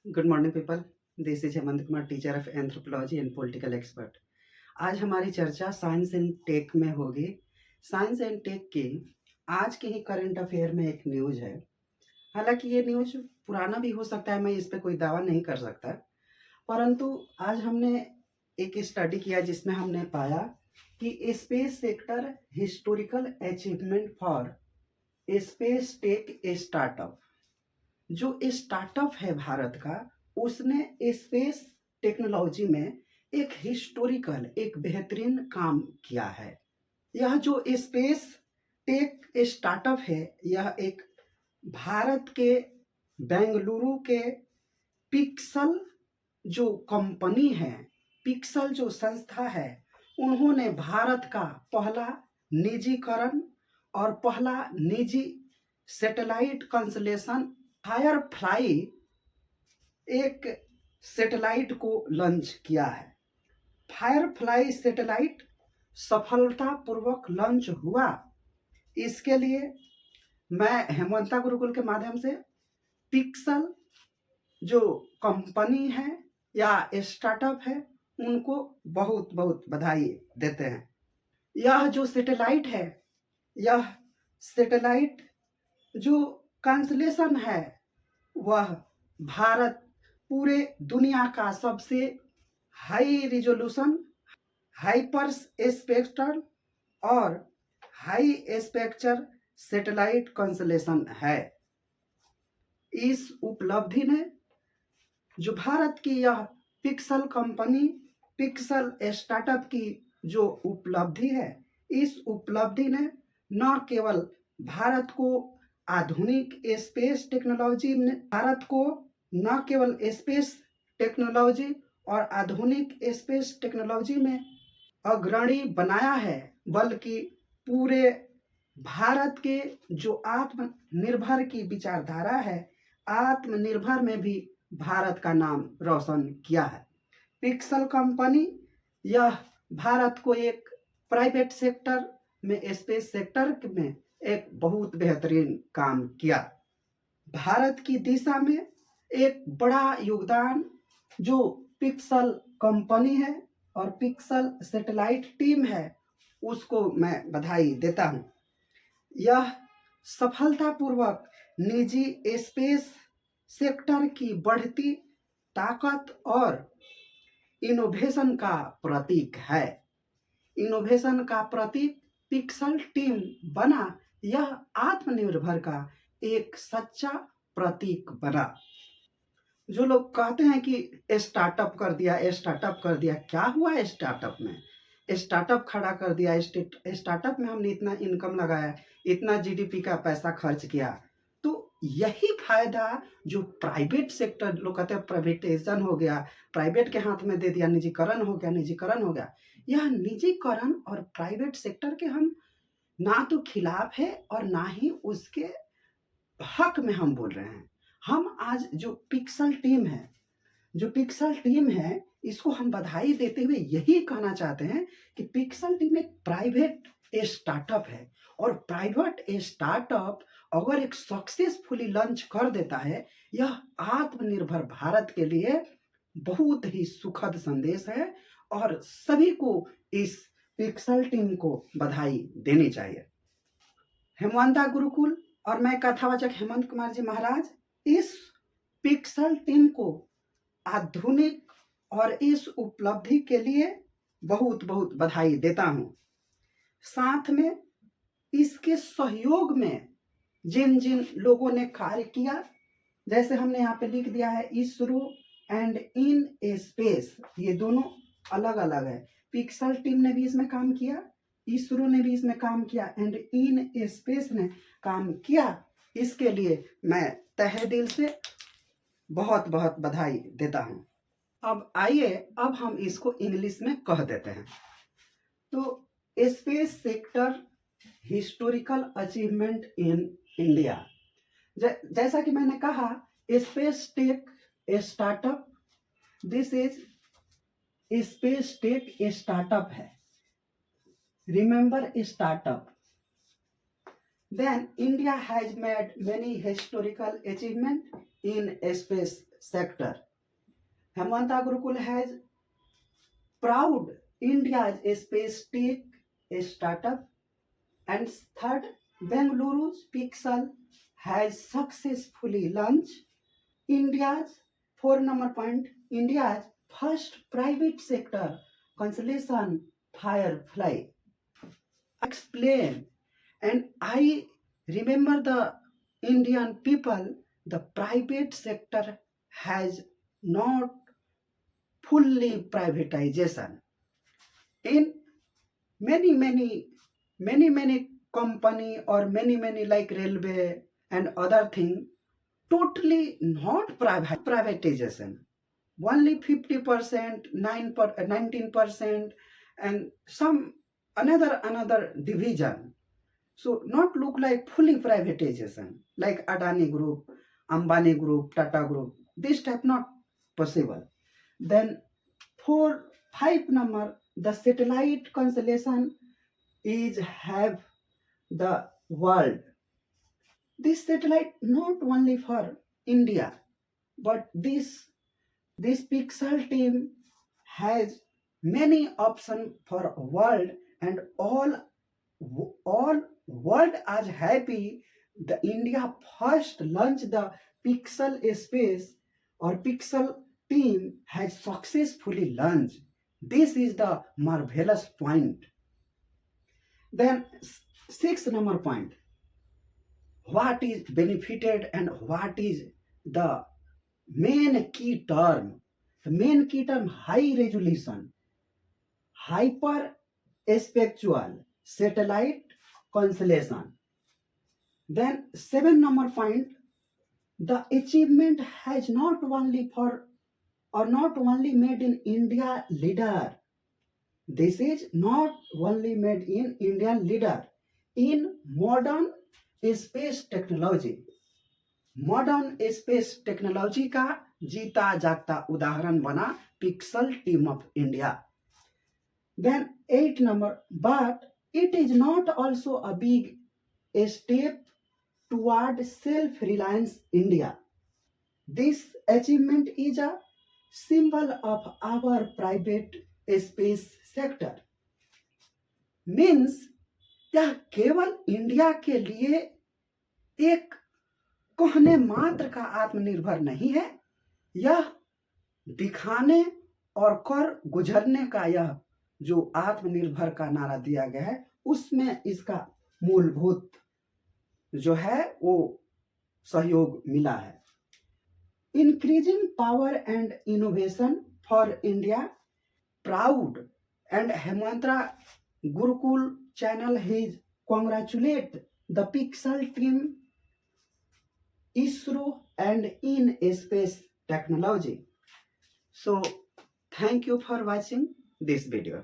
Good morning people. This is Hemant Kumar, teacher of anthropology and political expert. आज हमारी चर्चा science and take में होगी। साइंस एंड टेक की आज के ही करंट अफेयर में एक न्यूज है। हालांकि ये न्यूज पुराना भी हो सकता है, मैं इस पे कोई दावा नहीं कर सकता, परंतु आज हमने एक स्टडी किया जिसमें हमने पाया कि space sector historical achievement for space tech startup. जो स्टार्टअप है भारत का, उसने स्पेस टेक्नोलॉजी में एक हिस्टोरिकल, एक बेहतरीन काम किया है। यह जो स्पेस टेक स्टार्टअप है, यह एक भारत के बेंगलुरु के पिक्सल जो कंपनी है, पिक्सल जो संस्था है, उन्होंने भारत का पहला निजीकरण और पहला निजी सैटेलाइट कंसलेशन फायरफ्लाई एक सैटेलाइट को लॉन्च किया है। फायरफ्लाई सैटेलाइट सफलतापूर्वक लॉन्च हुआ। इसके लिए मैं हेमंता गुरुकुल के माध्यम से पिक्सल जो कंपनी है या स्टार्टअप है, उनको बहुत बहुत बधाई देते हैं। यह जो सैटेलाइट है, यह सैटेलाइट जो कंसलेशन है, वह भारत पूरे दुनिया का सबसे हाई रिजोल्यूशन, हाइपर स्पेक्ट्रल और हाई स्पेक्चर सैटेलाइट कंसलेशन है। इस उपलब्धि ने जो भारत की यह पिक्सल कंपनी, पिक्सल स्टार्टअप की जो उपलब्धि है, इस उपलब्धि ने न केवल भारत को आधुनिक स्पेस टेक्नोलॉजी में, भारत को न केवल स्पेस टेक्नोलॉजी और आधुनिक स्पेस टेक्नोलॉजी में अग्रणी बनाया है, बल्कि पूरे भारत के जो आत्मनिर्भर की विचारधारा है, आत्मनिर्भर में भी भारत का नाम रोशन किया है। पिक्सल कंपनी यह भारत को एक प्राइवेट सेक्टर में, स्पेस सेक्टर में एक बहुत बेहतरीन काम किया। भारत की दिशा में एक बड़ा योगदान जो पिक्सल कंपनी है और पिक्सल सैटेलाइट टीम है, उसको मैं बधाई देता हूं। यह सफलतापूर्वक निजी स्पेस सेक्टर की बढ़ती ताकत और इनोवेशन का प्रतीक है। इनोवेशन का प्रतीक पिक्सल टीम बना, यह आत्मनिर्भर का एक सच्चा प्रतीक बना। जो लोग कहते हैं कि स्टार्टअप कर दिया, स्टार्टअप कर दिया, क्या हुआ स्टार्टअप में? स्टार्टअप खड़ा कर दिया, स्टार्टअप में हमने इतना इनकम लगाया, इतना जीडीपी का पैसा खर्च किया, तो यही फायदा जो प्राइवेट सेक्टर, लोग कहते हैं प्राइवेटाइजेशन हो गया, प्राइवेट के हाथ में दे दिया, निजीकरण हो गया, निजीकरण हो गया। यह निजीकरण और प्राइवेट सेक्टर के हम ना तो खिलाफ है और ना ही उसके हक में हम बोल रहे हैं। हम आज जो पिक्सल टीम है, जो पिक्सल टीम है, इसको हम बधाई देते हुए यही कहना चाहते हैं कि पिक्सल टीम एक प्राइवेट स्टार्टअप है, और प्राइवेट स्टार्टअप अगर एक सक्सेसफुली लॉन्च कर देता है, यह आत्मनिर्भर भारत के लिए बहुत ही सुखद संदेश है और सभी को इस पिक्सल टीम को बधाई देनी चाहिए। हेमंता गुरुकुल और मैं कथावाचक हेमंत कुमार जी महाराज इस पिक्सल टीम को आधुनिक और इस उपलब्धि के लिए बहुत बहुत बधाई देता हूं। साथ में इसके सहयोग में जिन जिन लोगों ने कार्य किया, जैसे हमने यहाँ पे लिख दिया है इसरो एंड इन स्पेस, ये दोनों अलग अलग है। पिक्सल टीम ने भी इसमें काम किया, इसरो ने भी इसमें काम किया, एंड इन स्पेस ने काम किया। इसके लिए मैं तहे दिल से बहुत बहुत बधाई देता हूं। अब आइए, अब हम इसको इंग्लिश में कह देते हैं। तो space sector historical achievement in India, जैसा कि मैंने कहा, space tech startup, this is space tech startup है, remember startup. Then India has made many historical achievements in space sector. Hemanta Gurukul has proud India's space tech startup. And third, Bengaluru's Pixel has successfully launched India's 4 number point, India's first private sector constellation Firefly. Explain, and I remember the Indian people, the private sector has not fully privatization. In many company or many like railway and other thing, totally not privatization, only 50%, 19%, and some another division. So not look like fully privatization like Adani Group, Ambani Group, Tata Group. This type not possible. Then for 5 number, the satellite constellation is have the world. This satellite not only for India, but this Pixel team has many options for world, and all world are happy. The India first launched the Pixel space or Pixel team has successfully launched. This is the marvelous point. Then 6 number point, what is benefited and what is the main key term. The main key term, high resolution, hyper spectral satellite constellation. Then 7 number point, the achievement has not only for or not only made in India leader. This is not only made in Indian leader in modern space technology. Modern space technology का जीता जागता उदाहरण बना pixel team of India. Then 8 number, but it is not also a big step toward self-reliance India. This achievement is a symbol of our private space sector. Means यह केवल India के लिए एक कहने मात्र का आत्मनिर्भर नहीं है, यह दिखाने और कर गुजरने का यह जो आत्मनिर्भर का नारा दिया गया है उसमें इसका मूलभूत जो है वो सहयोग मिला है. Increasing power and innovation for India, proud and Hemanta Gurukul channel has congratulate the Pixel team, ISRO and in space technology. So thank you for watching this video.